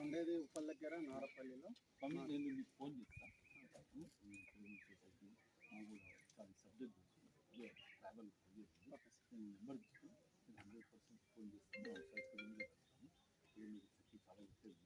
ఉండేది ఉప్పల్ దగ్గర నారపల్లిలో. నేను మీకు ఫోన్ చేస్తాను. సబ్జెక్ట్ ట్రావెల్ నేను నెంబర్ తీసుకుని 100% ఫోన్ చేస్తాను. చాలా చెప్పేది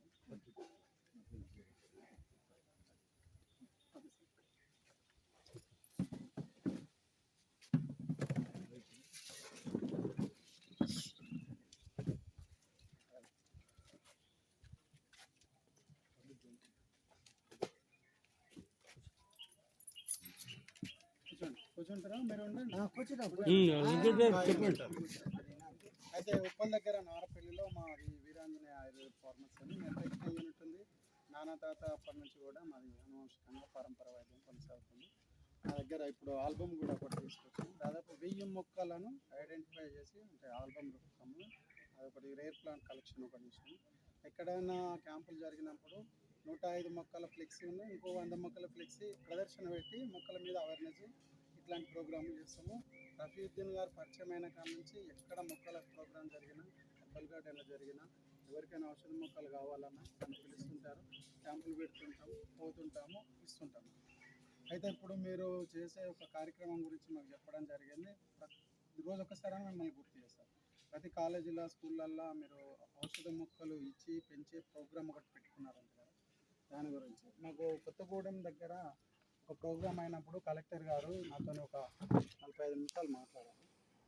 కూర్చుంటారా మీరు? ఉండండి. అయితే ఉప్పల్ దగ్గర నారపల్లిలో మా వీరాంజనేయ ఆయుర్వేద ఫార్మసీ అని టెక్నికల్ యూనిట్ ఉంది. నానా తాత అప్పటి నుంచి కూడా మాది అనువంశికంగా పరంపర వైద్యం కొనసాగుతుంది. నా దగ్గర ఇప్పుడు ఆల్బమ్ కూడా ఒకటి తీసుకొచ్చాను. దాదాపు 1000 మొక్కలను ఐడెంటిఫై చేసి అంటే ఆల్బమ్ రూపంలో అదొకటి రేర్ ప్లాంట్ కలెక్షన్ ఒకటి ఇచ్చాను. ఎక్కడైనా క్యాంపులు జరిగినప్పుడు 105 మొక్కల ఫ్లెక్సీ ఉంది, ఇంకో 100 మొక్కల ఫ్లెక్సీ ప్రదర్శన పెట్టి మొక్కల మీద అవేర్నెస్ ఇట్లాంటి ప్రోగ్రాములు చేస్తాము. రఫీయుద్దీన్ గారు పరిచయం అయిన కాడ నుంచి ఎక్కడ మొక్కల ప్రోగ్రాం జరిగినా, అప్పల్ గార్డెన్లో జరిగినా, ఎవరికైనా ఔషధ మొక్కలు కావాలన్నా నన్ను పిలుస్తుంటారు. క్యాంపులు పెడుతుంటాము, పోతుంటాము, ఇస్తుంటాము. అయితే ఇప్పుడు మీరు చేసే ఒక కార్యక్రమం గురించి మాకు చెప్పడం జరిగింది. రోజు ఒకసారి మిమ్మల్ని గుర్తు చేస్తారు. ప్రతి కాలేజీలో, స్కూళ్ళల్లో మీరు ఔషధ మొక్కలు ఇచ్చి పెంచే ప్రోగ్రాం ఒకటి పెట్టుకున్నారంట కదా, దాని గురించి మాకు కొత్తగూడెం దగ్గర ఒక ప్రోగ్రాం అయినప్పుడు కలెక్టర్ గారు నాతో ఒక 45 నిమిషాలు మాట్లాడారు.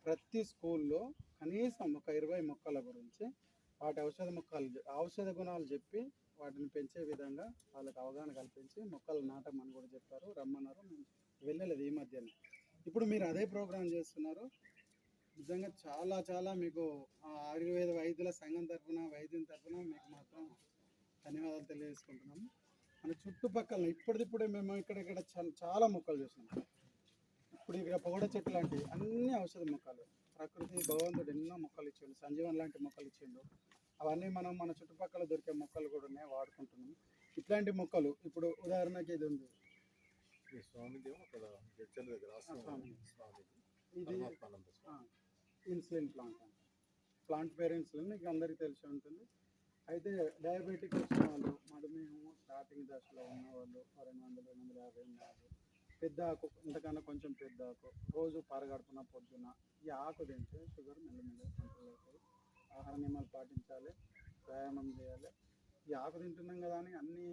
ప్రతి స్కూల్లో కనీసం ఒక 20 మొక్కల గురించి వాటి ఔషధ గుణాలు చెప్పి వాటిని పెంచే విధంగా వాళ్ళకి అవగాహన కల్పించి మొక్కలు నాటమని కూడా చెప్పారు. రమ్మన్నారు. మేము వెళ్ళలేదు ఈ మధ్యనే. ఇప్పుడు మీరు అదే ప్రోగ్రాం చేస్తున్నారు. నిజంగా చాలా చాలా మీకు ఆయుర్వేద వైద్యుల సంఘం తరఫున, వైద్యం తరఫున మీకు మాత్రం ధన్యవాదాలు తెలియజేసుకుంటున్నాము. మన చుట్టుపక్కల ఇప్పటిదిప్పుడే మేము ఇక్కడ చాలా మొక్కలు చూసాం. ఇప్పుడు ఇక్కడ పొగడ చెట్టు లాంటివి అన్ని ఔషధ మొక్కలు. ప్రకృతి భగవంతుడు ఎన్నో మొక్కలు ఇచ్చిండు, సంజీవన్ లాంటి మొక్కలు ఇచ్చిండు. అవన్నీ మనం మన చుట్టుపక్కల దొరికే మొక్కలు కూడా ఉన్నాయి, వాడుకుంటున్నాం. ఇట్లాంటి మొక్కలు ఇప్పుడు ఉదాహరణకి ఇది ఉంది, ఇది ఇన్సులిన్ ప్లాంట్ పేరు ఇన్సులిన్, మీకు అందరికీ తెలిసి ఉంటుంది. అయితే డయాబెటిక్ వచ్చిన వాళ్ళు, మధుమేహం స్టార్టింగ్ దశలో ఉన్నవాళ్ళు 200-250 ఉన్నవాళ్ళు, పెద్ద ఆకు ఇంతకన్నా కొంచెం పెద్ద ఆకు రోజు పరగడుపున పొద్దున ఈ ఆకు తింటే షుగర్ మెల్లమెల్లగా కంట్రోల్ అవుతుంది. ఆహార నియమాలు పాటించాలి, వ్యాయామం చేయాలి. ఈ ఆకు తింటున్నాం కదా అని అన్నీ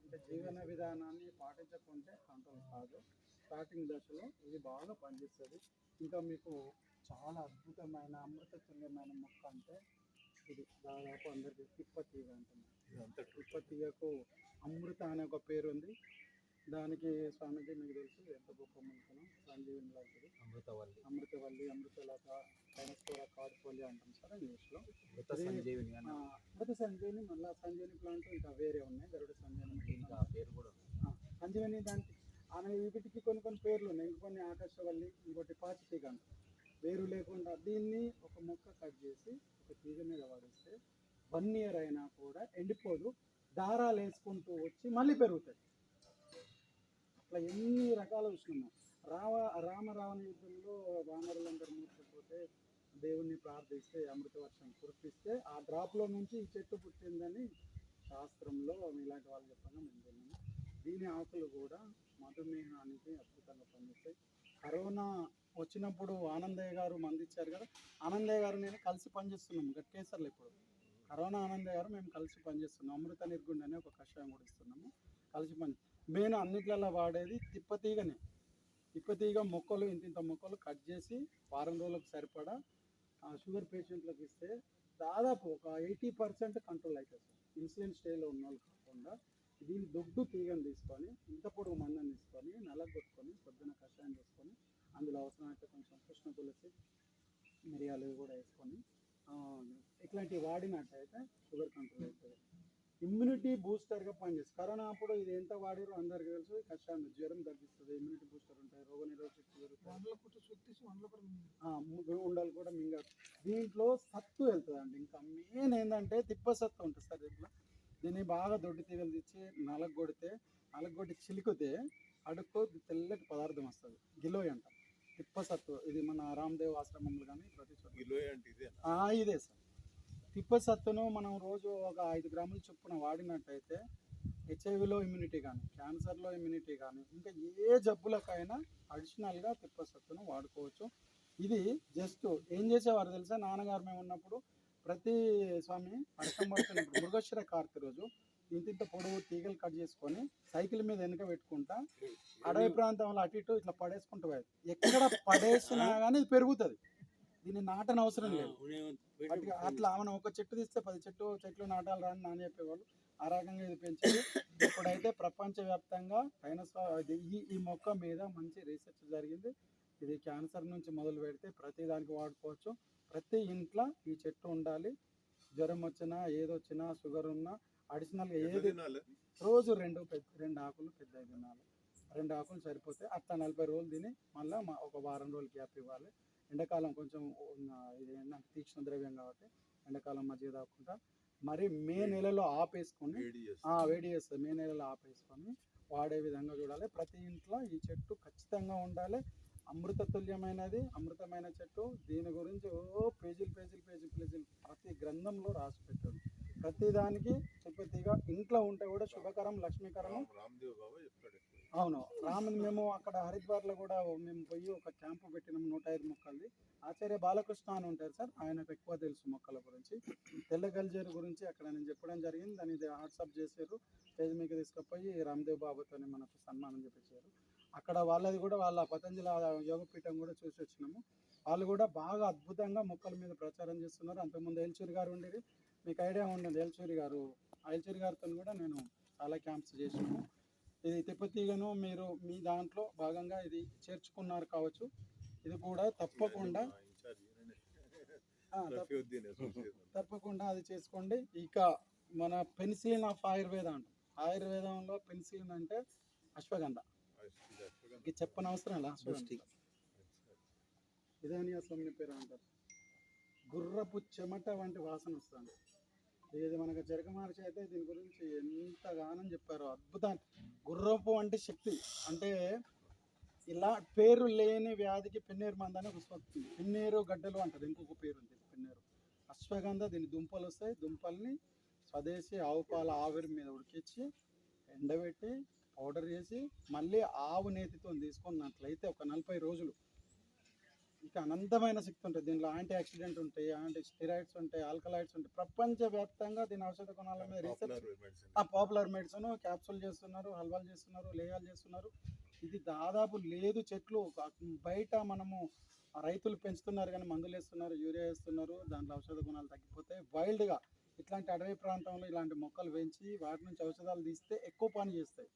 అంటే జీవన విధానాన్ని పాటించకుంటే కంట్రోల్ కాదు. స్టార్టింగ్ దశలో ఇది బాగా పనిచేస్తుంది. ఇంకా మీకు చాలా అద్భుతమైన అమృతతుల్యమైన మొక్క అంటే ఇది. దాదాపు అందరికీ తిప్పతీగ అంటున్నాం. తిప్పతీగకు అమృత అనే ఒక పేరు ఉంది. దానికి స్వామీజీ మీకు తెలుసు ఎంత గొప్ప మొక్కను, సంజీవిని లాంటిది. అమృతవల్లి, అమృతలత, కైనస్కోరా కాడుపల్లి అంటాం సార్ ఇంగ్లీష్లో. అమృత సంజీవిని, మళ్ళీ సంజీవిని ప్లాంట్ ఇంకా వేరే ఉన్నాయి. గరుడ సంజీవిని పేరు కూడా సంజీవిని. దానికి వీటికి కొన్ని పేర్లు ఉన్నాయి. ఇంకొన్ని ఆకాశవల్లి, ఇంకోటి పాచితీగ అంటాం. వేరు లేకుండా దీన్ని ఒక మొక్క కట్ చేసి ఒక తీగ మీద పడిస్తే 1 year అయినా కూడా ఎండిపోదు. దారాలు వేసుకుంటూ వచ్చి మళ్ళీ పెరుగుతాయి. అట్లా ఎన్ని రకాలు చూసుకున్నాం. రామరావణ యుద్ధంలో వానరులందరూ మూర్చిపోతే దేవుణ్ణి ప్రార్థిస్తే అమృత వర్షం కురిపిస్తే ఆ డ్రాప్లో నుంచి ఈ చెట్టు పుట్టిందని శాస్త్రంలో ఇలాంటి వాళ్ళు చెప్పగా మేము విన్నాము. దీని ఆకులు కూడా మధుమేహానికి అద్భుతంగా పనిచేస్తాయి. కరోనా వచ్చినప్పుడు ఆనందయ్య గారు మంది ఇచ్చారు కదా, ఆనందయ్య గారు నేను కలిసి పనిచేస్తున్నాం గట్కేసర్లో. ఇప్పుడు కరోనా ఆనందయ్య గారు మేము కలిసి పనిచేస్తున్నాం. అమృత నిర్గుండ అనే ఒక కషాయం కూడా ఇస్తున్నాము. కలిసి మెయిన్ అన్నిట్లలో వాడేది తిప్పతీగనే. తిప్పతీగ మొక్కలు ఇంత మొక్కలు కట్ చేసి వారం రోజులకు సరిపడా షుగర్ పేషెంట్లకు ఇస్తే దాదాపు ఒక 80% కంట్రోల్ అవుతుంది. ఇన్సులిన్ స్టేజ్లో ఉన్న వాళ్ళు కాకుండా దీని దొడ్డు తీగని తీసుకొని ఇంత పొడుగు మందని తీసుకొని నలగొట్టుకొని పొద్దున కషాయం చేసుకొని అందులో అవసరమైతే కొంచెం కృష్ణ తులసి, మిరియాలు కూడా వేసుకొని ఇట్లాంటివి వాడినట్టయితే షుగర్ కంట్రోల్ అవుతుంది. ఇమ్యూనిటీ బూస్టర్గా పనిచేస్తుంది. కరోనా అప్పుడు ఇది ఎంత వాడారో అందరికీ తెలుసు. కషాయం జ్వరం తగ్గిస్తుంది, ఇమ్యూనిటీ బూస్టర్ ఉంటాయి, రోగనిరోధక శక్తి ఉండాలి కూడా మింగారు. దీంట్లో సత్తు వెళ్తుందండి. ఇంకా మెయిన్ ఏంటంటే తిప్ప సత్తు ఉంటుంది సార్ దీంట్లో. దీన్ని బాగా దొడ్డు తీగలు తెచ్చి నలగొట్టి చిలికితే అడుక్కు తెల్లటి పదార్థం వస్తుంది. గిలోయ్ అంట తిప్ప సత్తు. ఇది మన రామ్దేవ్ ఆశ్రమంలో కానీ ప్రతి చోట ఇదే సార్. పిప్పసత్తును మనం రోజు ఒక 5 గ్రాముల చొప్పున వాడినట్టయితే హెచ్ఐవిలో ఇమ్యూనిటీ కానీ, క్యాన్సర్లో ఇమ్యూనిటీ కానీ, ఇంకా ఏ జబ్బులకైనా అడిషనల్గా పిప్పసత్తును వాడుకోవచ్చు. ఇది జస్ట్ ఏం చేసేవారు తెలుసా, నాన్నగారు మేము ఉన్నప్పుడు ప్రతి స్వామి అడకం పడుతున్నప్పుడు మృగశిర కార్తె రోజు ఇంత పొడవు తీగలు కట్ చేసుకొని సైకిల్ మీద వెనక పెట్టుకుంటా అడవి ప్రాంతంలో అటు ఇటు ఇట్లా పడేసుకుంటూ పోయేది. ఎక్కడ పడేసినా కానీ ఇది పెరుగుతుంది, దీన్ని నాటన అవసరం లేదు. అట్లా మనం ఒక చెట్టు తీస్తే 10 చెట్లు నాటాలి రా అని నాన్న చెప్పేవాళ్ళు. ఆ రకంగా ఇది పెంచేది. ఇప్పుడైతే ప్రపంచవ్యాప్తంగా ఈ మొక్క మీద మంచి రీసెర్చ్ జరిగింది. ఇది క్యాన్సర్ నుంచి మొదలు పెడితే ప్రతి దానికి వాడుకోవచ్చు. ప్రతి ఇంట్లో ఈ చెట్టు ఉండాలి. జ్వరం వచ్చినా ఏదొచ్చినా షుగర్ ఉన్నా అడిషనల్గా ఏది రోజు 2 ఆకులు పెద్దవి తినాలి. 2 ఆకులు సరిపోతే అట్లా 40 రోజులు తిని మళ్ళీ ఒక వారం రోజులు గ్యాప్ ఇవ్వాలి. ఎండాకాలం కొంచెం ఇది ఏంటంటే తీక్షణ ద్రవ్యం కాబట్టి ఎండాకాలం మజ్జిగ తాగకుండా మరి మే నెలలో ఆపేసుకొని వేడి చేస్తుంది, మే నెలలో ఆపేసుకొని వాడే విధంగా చూడాలి. ప్రతి ఇంట్లో ఈ చెట్టు ఖచ్చితంగా ఉండాలి. అమృతతుల్యమైనది, అమృతమైన చెట్టు. దీని గురించి పేజీలు ప్రతి గ్రంథంలో రాసి పెట్టారు. ప్రతి దానికి తిప్పతిగా ఇంట్లో ఉంటే కూడా శుభకరం, లక్ష్మీకరం. అవును, రాముని మేము అక్కడ హరిద్వార్లో కూడా మేము పోయి ఒక క్యాంపు పెట్టినాం 105 మొక్కలది. ఆచార్య బాలకృష్ణ అని ఉంటారు సార్, ఆయనకు ఎక్కువ తెలుసు మొక్కల గురించి. తెల్ల గల్జేరు గురించి అక్కడ నేను చెప్పడం జరిగింది. దాన్ని వాట్సాప్ చేశారు, స్టేజ్ మీకు తీసుకుపోయి రామ్దేవ్ బాబాతో మనకు సన్మానం చేపించారు. అక్కడ వాళ్ళది కూడా వాళ్ళ పతంజలి యోగపీఠం కూడా చూసి వచ్చినాము. వాళ్ళు కూడా బాగా అద్భుతంగా మొక్కల మీద ప్రచారం చేస్తున్నారు. అంతకుముందు ఏల్చూరి గారు ఉండేది, మీకు ఐడియా ఉండదు ఏల్చూరి గారితో కూడా నేను చాలా క్యాంప్స్ చేసినాము. ఇది తిప్పతీగను మీరు మీ దాంట్లో భాగంగా ఇది చేర్చుకున్నారు కావచ్చు. ఇది కూడా తప్పకుండా అది చేసుకోండి. ఇక మన పెన్సిలిన్ ఆఫ్ ఆయుర్వేద అంటాం. ఆయుర్వేదంలో పెన్సిలిన్ అంటే అశ్వగంధ. ఇది చెప్పనవసరం లే, ఇదేని అసలు పేరు అంటారు. గుర్రపు చెమట వంటి వాసన వస్తుంది. ఇది మనకు జరగ మహర్షి అయితే దీని గురించి ఎంతగానో చెప్పారు. అద్భుతం. గుర్రపు వంటి శక్తి అంటే ఇలా పేరు లేని వ్యాధికి పెన్నేరు మందు అని వస్తుంది. పెన్నేరు గడ్డలు అంటారు, ఇంకొక పేరు ఉంది పెన్నేరు. అశ్వగంధ, దీని దుంపలు వస్తాయి. దుంపల్ని స్వదేశీ ఆవు పాల ఆవిరి మీద ఉడికించి ఎండబెట్టి పౌడర్ చేసి మళ్ళీ ఆవు నేతితో తీసుకున్నట్లయితే ఒక 40 రోజులు ఇంకా అనంతమైన శక్తి ఉంటుంది. దీనిలో యాంటీ ఆక్సిడెంట్ ఉంటాయి, యాంటీ స్టెరాయిడ్స్ ఉంటాయి, ఆల్కలాయిడ్స్ ఉంటాయి. ప్రపంచవ్యాప్తంగా దీని ఔషధ గుణాల మీద రీసెర్చ్, పాపులర్ మెడిసిన్, క్యాప్సూల్ చేస్తున్నారు, హల్వాలు చేస్తున్నారు, లేయాలు చేస్తున్నారు. ఇది దాదాపు లేదు చెట్లు బయట మనము రైతులు పెంచుతున్నారు కానీ మందులు వేస్తున్నారు, యూరియా వేస్తున్నారు, దాంట్లో ఔషధ గుణాలు తగ్గిపోతాయి. వైల్డ్గా ఇట్లాంటి అడవి ప్రాంతంలో ఇలాంటి మొక్కలు పెంచి వాటి నుంచి ఔషధాలు తీస్తే ఎక్కువ పని చేస్తాయి.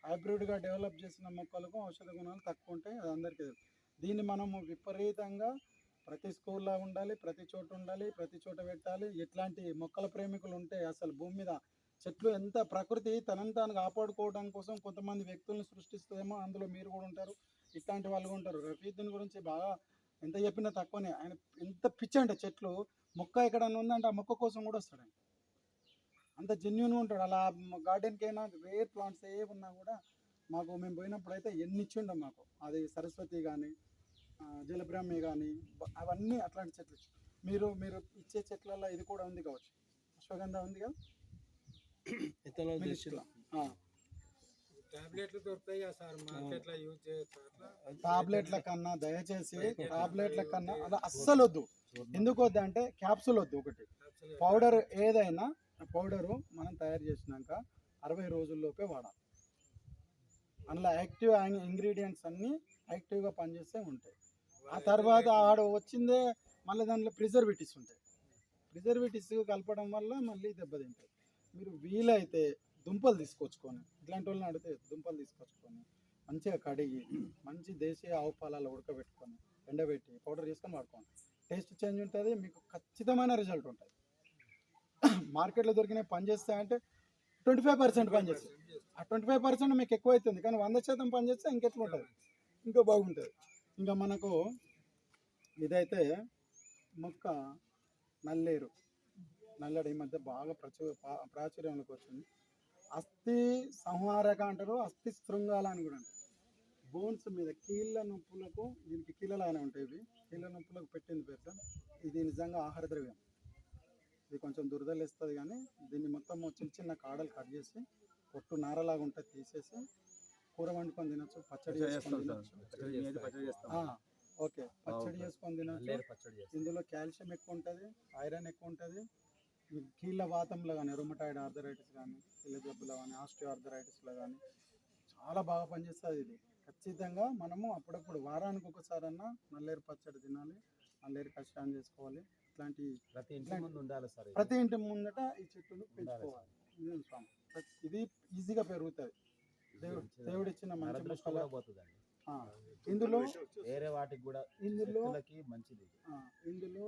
హైబ్రిడ్గా డెవలప్ చేసిన మొక్కలకు ఔషధ గుణాలు తక్కువ ఉంటాయి, అది అందరికీ తెలుసు. దీన్ని మనము విపరీతంగా ప్రతి స్కూల్లో ఉండాలి, ప్రతి చోట ఉండాలి, ప్రతి చోట పెట్టాలి. ఇట్లాంటి మొక్కల ప్రేమికులు ఉంటే అసలు భూమి మీద చెట్లు ఎంత ప్రకృతి తనని తాను కాపాడుకోవడం కోసం కొంతమంది వ్యక్తులను సృష్టిస్తుందేమో, అందులో మీరు కూడా ఉంటారు, ఇట్లాంటి వాళ్ళు ఉంటారు. రఫీద్దీన్ గురించి బాగా ఎంత చెప్పినా తక్కువనే. ఆయన ఎంత పిచ్చి అంటే చెట్లు మొక్క ఎక్కడన్నా ఉందంటే ఆ మొక్క కోసం కూడా వస్తాడు ఆయన, అంత జెన్యున్గా ఉంటాడు. అలా గార్డెన్కి అయినా రేర్ ప్లాంట్స్ ఏ ఉన్నా కూడా మాకు మేము పోయినప్పుడు అయితే ఎన్ని ఇచ్చిండో మాకు. అది సరస్వతి కానీ జలబ్రాహ్మి కానీ అవన్నీ అట్లాంటి చెట్లు. మీరు ఇచ్చే చెట్లలో ఇది కూడా ఉంది కావచ్చు, అశ్వగంధ ఉంది కదా. టాబ్లెట్ల కన్నా దయచేసి టాబ్లెట్ల కన్నా అలా అస్సలు వద్దు. ఎందుకు వద్దు అంటే క్యాప్సూల్ వద్దు. ఒకటి పౌడర్, ఏదైనా పౌడరు మనం తయారు చేసినాక 60 రోజుల్లోపే వాడాలి. అందులో యాక్టివ్ ఇంగ్రీడియంట్స్ అన్నీ యాక్టివ్గా పనిచేస్తే ఉంటాయి. ఆ తర్వాత ఆడ వచ్చిందే మళ్ళీ దాంట్లో ప్రిజర్వేటివ్స్ ఉంటాయి. ప్రిజర్వేటివ్స్ కలపడం వల్ల మళ్ళీ దెబ్బతింటాయి. మీరు వీలైతే దుంపలు తీసుకొచ్చుకొని, ఇట్లాంటి వాళ్ళని అడిగితే దుంపలు తీసుకొచ్చుకొని మంచిగా కడిగి మంచి దేశీయ ఆవు పాలలో ఉడకబెట్టుకొని ఎండబెట్టి పౌడర్ చేసుకొని వాడుకోండి. టేస్ట్ చేంజ్ ఉంటుంది, మీకు ఖచ్చితమైన రిజల్ట్ ఉంటుంది. మార్కెట్లో దొరికినవి పనిచేస్తాయంటే 25% పనిచేస్తాయి. ఆ 25% మీకు ఎక్కువ అవుతుంది, కానీ 100% పనిచేస్తే ఇంకెట్లా ఉంటుంది, ఇంకా బాగుంటుంది. ఇంకా మనకు ఇదైతే మొక్క నల్లడి ఈ మధ్య బాగా ప్రాచుర్యంలోకి వచ్చింది. అస్థి సంహారక అంటారు, అస్థి శృంగాల అని కూడా అంటారు. బోన్స్ మీద కీళ్ళ నొప్పులకు, దీనికి కీళ్ళలాగానే ఉంటాయి ఇవి, కీళ్ళ నొప్పులకు పెట్టింది పేరు. ఇది నిజంగా ఆహార ద్రవ్యం. ఇది కొంచెం దురదలేస్తుంది కానీ దీన్ని మొత్తం చిన్న చిన్న కాడలు కట్ చేసి పొట్టు నారలాగా ఉంటుంది తీసేసి కూర వండుకొని తినొచ్చు, పచ్చడి చేసుకొని తినొచ్చు. ఓకే, పచ్చడి చేసుకొని తినొచ్చు. ఇందులో కాల్షియం ఎక్కువ ఉంటుంది, ఐరన్ ఎక్కువ ఉంటుంది. కీళ్ళ వాతంలో కానీ, రొమటాయిడ్ ఆర్థరైటిస్ కానీ, కీళ్ళ జబ్బులో కానీ, ఆస్టియో ఆర్థరైటిస్లో కానీ చాలా బాగా పనిచేస్తుంది ఇది. ఖచ్చితంగా మనము అప్పుడప్పుడు వారానికి ఒకసారన్నా నల్లేరు పచ్చడి తినాలి, నల్లేరు కషాయం చేసుకోవాలి. ఇట్లాంటి ప్రతి ఇంటి ముందు ఉండాలి సార్. ప్రతి ఇంటి ముందట ఈ చెట్టును పెంచుకోవాలి. ఇది ఈజీగా పెరుగుతుంది. దేవుడు ఇచ్చిన మంచి మొక్కల పోతుందండి. ఇందులో వేరే వాటికి కూడా ఇందులో మంచిది. ఇందులో